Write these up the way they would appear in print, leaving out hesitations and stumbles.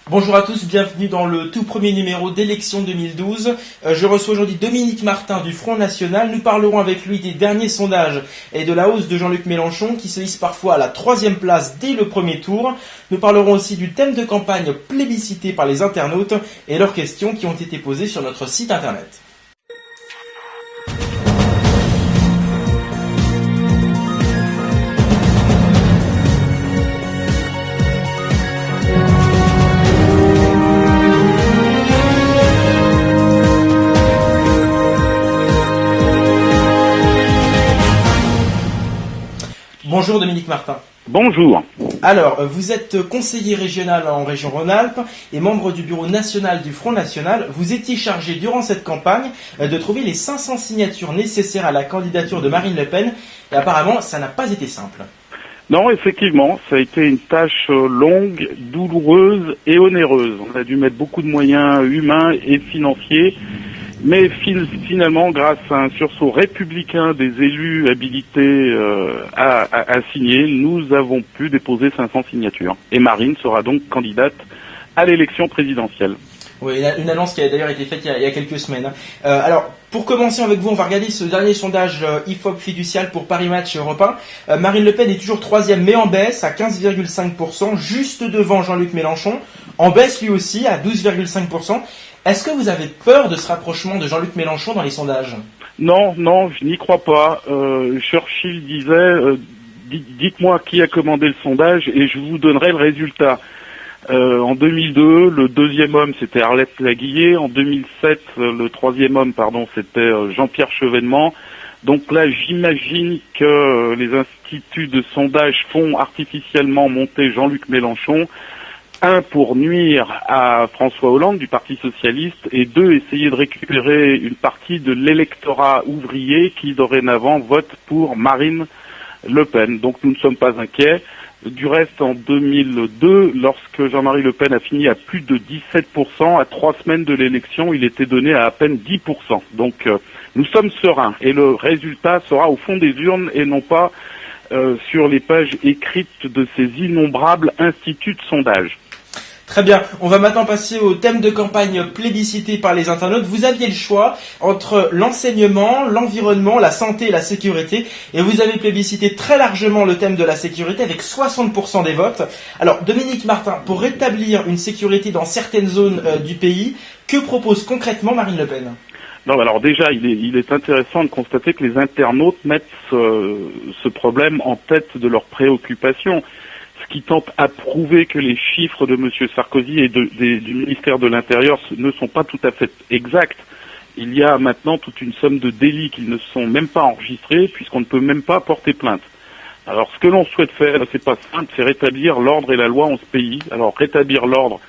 Bonjour à tous, bienvenue dans le tout premier numéro d'élection 2012. Je reçois aujourd'hui Dominique Martin du Front National. Nous parlerons avec lui des derniers sondages et de la hausse de Jean-Luc Mélenchon qui se hisse parfois à la 3e place dès le premier tour. Nous parlerons aussi du thème de campagne plébiscité par les internautes et leurs questions qui ont été posées sur notre site internet. Bonjour Dominique Martin. Bonjour. Alors, vous êtes conseiller régional en région Rhône-Alpes et membre du bureau national du Front National. Vous étiez chargé durant cette campagne de trouver les 500 signatures nécessaires à la candidature de Marine Le Pen. Et apparemment, ça n'a pas été simple. Non, effectivement, ça a été une tâche longue, douloureuse et onéreuse. On a dû mettre beaucoup de moyens humains et financiers. Mais finalement, grâce à un sursaut républicain des élus habilités à signer, nous avons pu déposer 500 signatures. Et Marine sera donc candidate à l'élection présidentielle. Oui, une annonce qui a d'ailleurs été faite il y a quelques semaines. Alors, pour commencer avec vous, on va regarder ce dernier sondage IFOP fiducial pour Paris Match et Europe 1. Marine Le Pen est toujours 3e, mais en baisse, à 15,5%, juste devant Jean-Luc Mélenchon. En baisse lui aussi, à 12,5%. Est-ce que vous avez peur de ce rapprochement de Jean-Luc Mélenchon dans les sondages ? Non, je n'y crois pas. Churchill disait dites-moi qui a commandé le sondage et je vous donnerai le résultat. En 2002, le deuxième homme, c'était Arlette Laguillet. En 2007, le troisième homme, c'était Jean-Pierre Chevènement. Donc là, j'imagine que les instituts de sondage font artificiellement monter Jean-Luc Mélenchon. 1, pour nuire à François Hollande du Parti Socialiste, et 2, essayer de récupérer une partie de l'électorat ouvrier qui dorénavant vote pour Marine Le Pen. Donc nous ne sommes pas inquiets. Du reste, en 2002, lorsque Jean-Marie Le Pen a fini à plus de 17%, à 3 semaines de l'élection, il était donné à peine 10%. Donc nous sommes sereins, et le résultat sera au fond des urnes et non pas sur les pages écrites de ces innombrables instituts de sondage. Très bien, on va maintenant passer au thème de campagne plébiscité par les internautes. Vous aviez le choix entre l'enseignement, l'environnement, la santé et la sécurité. Et vous avez plébiscité très largement le thème de la sécurité avec 60% des votes. Alors, Dominique Martin, pour rétablir une sécurité dans certaines zones du pays, que propose concrètement Marine Le Pen ? Non, alors déjà, il est intéressant de constater que les internautes mettent ce problème en tête de leurs préoccupations. Ce qui tente à prouver que les chiffres de M. Sarkozy et du ministère de l'Intérieur ne sont pas tout à fait exacts. Il y a maintenant toute une somme de délits qui ne sont même pas enregistrés puisqu'on ne peut même pas porter plainte. Alors ce que l'on souhaite faire, c'est pas simple, c'est rétablir l'ordre et la loi en ce pays. Alors rétablir l'ordre,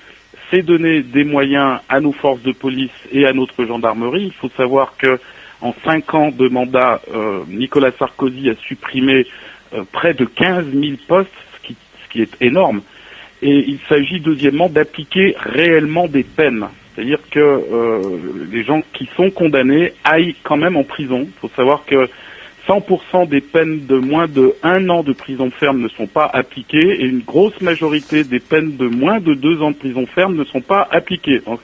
c'est donner des moyens à nos forces de police et à notre gendarmerie. Il faut savoir que en 5 ans de mandat, Nicolas Sarkozy a supprimé près de 15 000 postes, ce qui est énorme. Et il s'agit deuxièmement d'appliquer réellement des peines. C'est-à-dire que les gens qui sont condamnés aillent quand même en prison. Il faut savoir que 100% des peines de moins de 1 an de prison ferme ne sont pas appliquées et une grosse majorité des peines de moins de 2 ans de prison ferme ne sont pas appliquées. Donc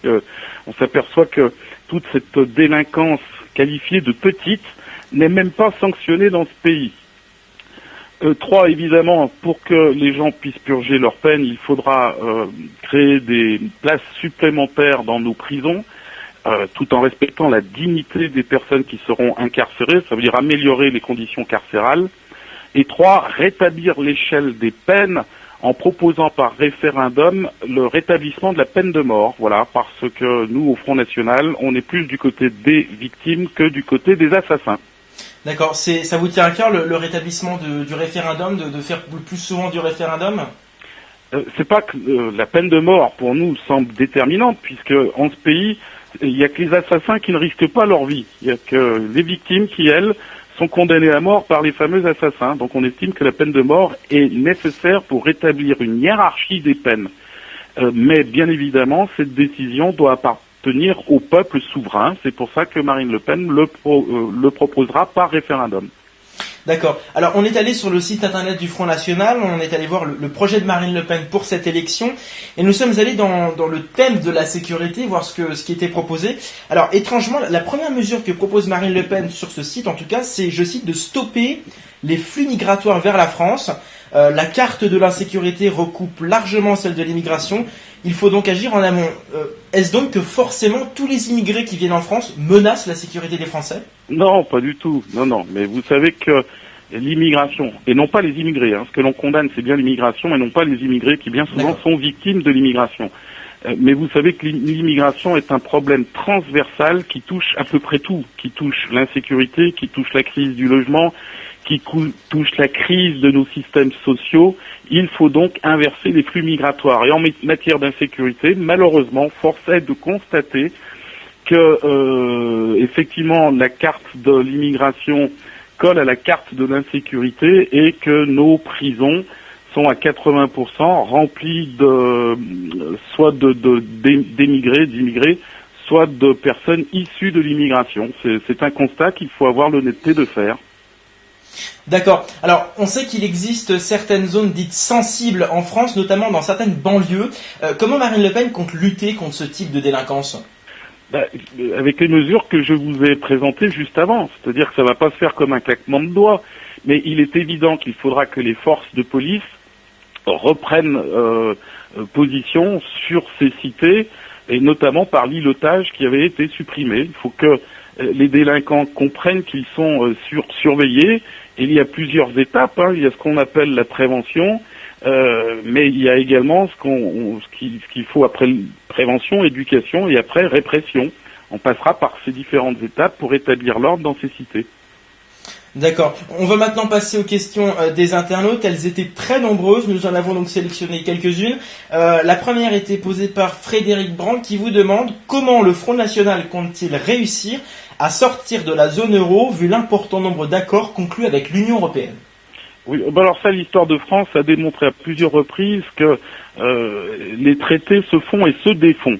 on s'aperçoit que toute cette délinquance qualifiée de petite n'est même pas sanctionnée dans ce pays. 3, évidemment, pour que les gens puissent purger leur peine, il faudra créer des places supplémentaires dans nos prisons, tout en respectant la dignité des personnes qui seront incarcérées, ça veut dire améliorer les conditions carcérales. Et 3, rétablir l'échelle des peines en proposant par référendum le rétablissement de la peine de mort. Voilà, parce que nous, au Front National, on est plus du côté des victimes que du côté des assassins. D'accord, ça vous tient à cœur le rétablissement du référendum, de faire plus souvent du référendum ? C'est pas que la peine de mort pour nous semble déterminante, puisque en ce pays, il y a que les assassins qui ne risquent pas leur vie. Il y a que les victimes qui, elles, sont condamnées à mort par les fameux assassins. Donc on estime que la peine de mort est nécessaire pour rétablir une hiérarchie des peines. Mais bien évidemment, cette décision doit appartenir au peuple souverain. C'est pour ça que Marine Le Pen le proposera par référendum. D'accord. Alors, on est allé sur le site internet du Front National, on est allé voir le projet de Marine Le Pen pour cette élection, et nous sommes allés dans le thème de la sécurité, voir ce qui était proposé. Alors, étrangement, la première mesure que propose Marine Le Pen sur ce site, en tout cas, c'est, je cite, de stopper les flux migratoires vers la France. La carte de l'insécurité recoupe largement celle de l'immigration. Il faut donc agir en amont. Est-ce donc que forcément tous les immigrés qui viennent en France menacent la sécurité des Français ? Non, pas du tout. Non. Mais vous savez que l'immigration, et non pas les immigrés, ce que l'on condamne, c'est bien l'immigration, et non pas les immigrés qui bien souvent sont victimes de l'immigration. Mais vous savez que l'immigration est un problème transversal qui touche à peu près tout, qui touche l'insécurité, qui touche la crise du logement, qui touche la crise de nos systèmes sociaux. Il faut donc inverser les flux migratoires. Et en matière d'insécurité, malheureusement, force est de constater que effectivement la carte de l'immigration colle à la carte de l'insécurité et que nos prisons sont à 80% remplies soit d'émigrés, d'immigrés, soit de personnes issues de l'immigration. C'est un constat qu'il faut avoir l'honnêteté de faire. D'accord. Alors, on sait qu'il existe certaines zones dites sensibles en France, notamment dans certaines banlieues. Comment Marine Le Pen compte lutter contre ce type de délinquance ? Avec les mesures que je vous ai présentées juste avant. C'est-à-dire que ça ne va pas se faire comme un claquement de doigts. Mais il est évident qu'il faudra que les forces de police reprennent position sur ces cités, et notamment par l'îlotage qui avait été supprimé. Il faut que les délinquants comprennent qu'ils sont surveillés. Il y a plusieurs étapes. Il y a ce qu'on appelle la prévention, mais il y a également ce qu'il faut après prévention, éducation et après répression. On passera par ces différentes étapes pour établir l'ordre dans ces cités. D'accord. On va maintenant passer aux questions des internautes. Elles étaient très nombreuses. Nous en avons donc sélectionné quelques-unes. La première était posée par Frédéric Brand qui vous demande comment le Front National compte-t-il réussir à sortir de la zone euro vu l'important nombre d'accords conclus avec l'Union européenne ? Oui, alors ça, l'histoire de France a démontré à plusieurs reprises que les traités se font et se défont.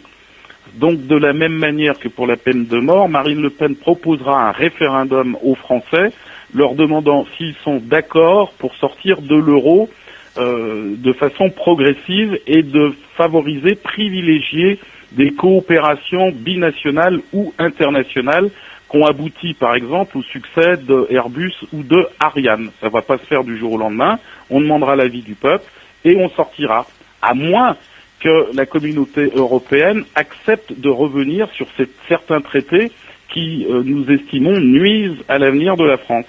Donc, de la même manière que pour la peine de mort, Marine Le Pen proposera un référendum aux Français, leur demandant s'ils sont d'accord pour sortir de l'euro de façon progressive et de favoriser, privilégier des coopérations binationales ou internationales qui ont abouti, par exemple, au succès de Airbus ou de Ariane. Ça ne va pas se faire du jour au lendemain. On demandera l'avis du peuple et on sortira, à moins que la communauté européenne accepte de revenir sur certains traités qui, nous estimons, nuisent à l'avenir de la France.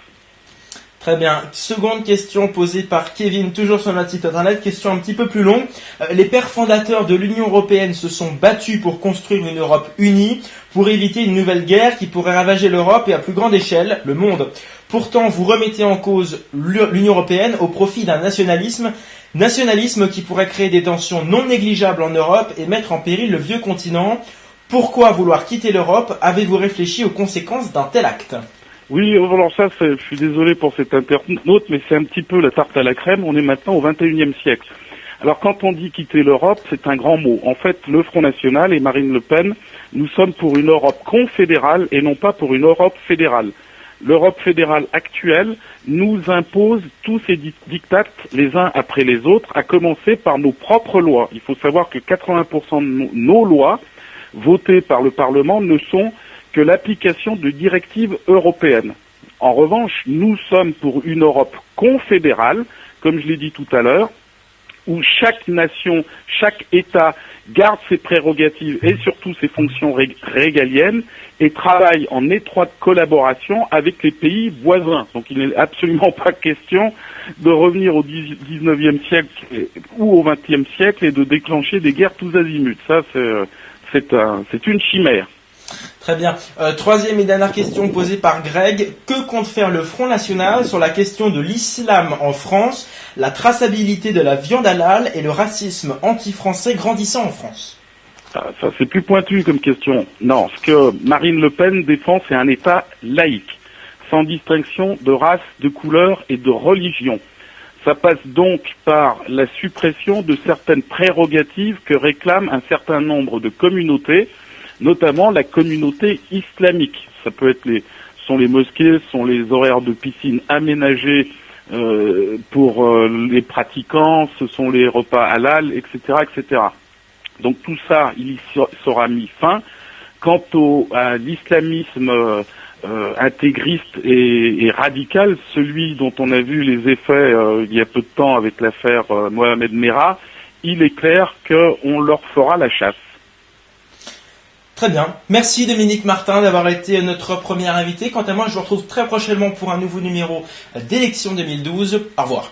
Très bien. Seconde question posée par Kevin, toujours sur notre site internet, question un petit peu plus longue. Les pères fondateurs de l'Union européenne se sont battus pour construire une Europe unie, pour éviter une nouvelle guerre qui pourrait ravager l'Europe et à plus grande échelle, le monde. Pourtant, vous remettez en cause l'Union européenne au profit d'un nationalisme qui pourrait créer des tensions non négligeables en Europe et mettre en péril le vieux continent. Pourquoi vouloir quitter l'Europe ? Avez-vous réfléchi aux conséquences d'un tel acte ? Oui, alors ça, je suis désolé pour cet internaute, mais c'est un petit peu la tarte à la crème. On est maintenant au XXIe siècle. Alors quand on dit quitter l'Europe, c'est un grand mot. En fait, le Front National et Marine Le Pen, nous sommes pour une Europe confédérale et non pas pour une Europe fédérale. L'Europe fédérale actuelle nous impose tous ces dictats les uns après les autres, à commencer par nos propres lois. Il faut savoir que 80% de nos lois votées par le Parlement ne sont que l'application de directives européennes. En revanche, nous sommes pour une Europe confédérale, comme je l'ai dit tout à l'heure, où chaque nation, chaque État garde ses prérogatives et surtout ses fonctions régaliennes et travaille en étroite collaboration avec les pays voisins. Donc il n'est absolument pas question de revenir au 19e siècle ou au 20e siècle et de déclencher des guerres tous azimuts. Ça, c'est une chimère. Très bien. Troisième et dernière question posée par Greg. Que compte faire le Front National sur la question de l'islam en France, la traçabilité de la viande halal et le racisme anti-français grandissant en France ? Ça c'est plus pointu comme question. Non, ce que Marine Le Pen défend, c'est un État laïque, sans distinction de race, de couleur et de religion. Ça passe donc par la suppression de certaines prérogatives que réclament un certain nombre de communautés, notamment la communauté islamique. Ça peut être ce sont les mosquées, ce sont les horaires de piscine aménagés pour les pratiquants, ce sont les repas halal, etc., etc. Donc tout ça, il y sera mis fin. Quant à l'islamisme intégriste et radical, celui dont on a vu les effets il y a peu de temps avec l'affaire Mohamed Merah, il est clair qu'on leur fera la chasse. Très bien. Merci Dominique Martin d'avoir été notre premier invité. Quant à moi, je vous retrouve très prochainement pour un nouveau numéro d'Élections 2012. Au revoir.